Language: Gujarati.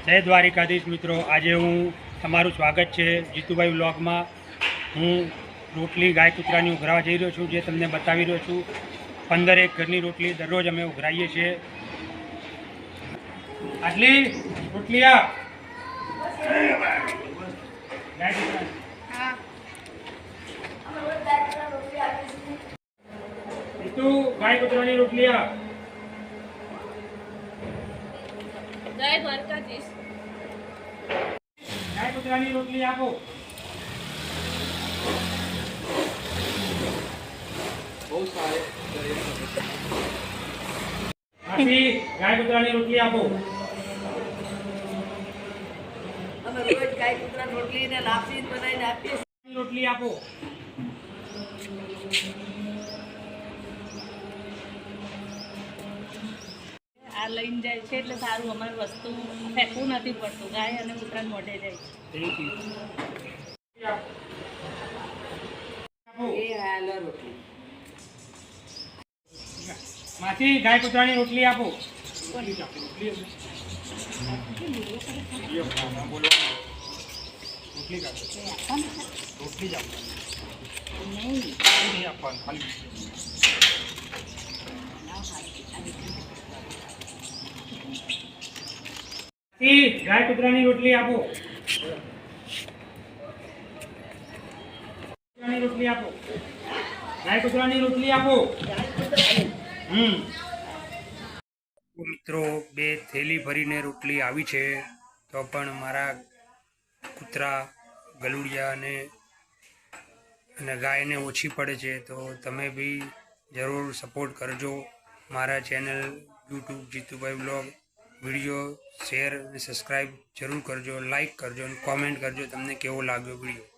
જય દ્વારિકાધીશ મિત્રો, આજે હું તમારું સ્વાગત છે જીતુભાઈ વ્લોગમાં। હું રોટલી ગાય કૂતરાની ઉઘરાવા જઈ રહ્યો છું, જે તમને બતાવી રહ્યો છું। 15 ઘરની રોટલી દરરોજ અમે ઉઘરાઈએ છીએ। આટલી રોટલી આ ગાય કૂતરાની રોટલી આ જય દ્વારકાધીશ। ગાય કૂતરાની રોટલી આપો। બહુ સારી ગાય કૂતરાની રોટલી આપો। અમે રોજ ગાય કૂતરા રોટલી ને લાપસી બનાવીને આપીએ છીએ। રોટલી આપો। આ લઈને જાય છે એટલે સારું, અમારી વસ્તુ ફેંકવું નથી પડતું, ગાય અને કૂતરાને મોઢે જાય છે। માસી ગાય કૂતરાની રોટલી આપો। ગાય કૂતરાની રોટલી આપો। રોટલી આપો। ગાય કૂતરાની રોટલી આપો। મિત્રો, 2 થેલી ભરીને રોટલી આવી છે, તો પણ મારા કૂતરા ગલુડિયા અને ગાયને ઓછી પડે છે। તો તમે બી જરૂર સપોર્ટ કરજો। મારા channel YouTube Jitubhai vlog video share અને સબસ્ક્રાઈબ જરૂર કરજો, લાઈક કરજો અને કોમેન્ટ કરજો તમને કેવો લાગ્યો વિડીયો।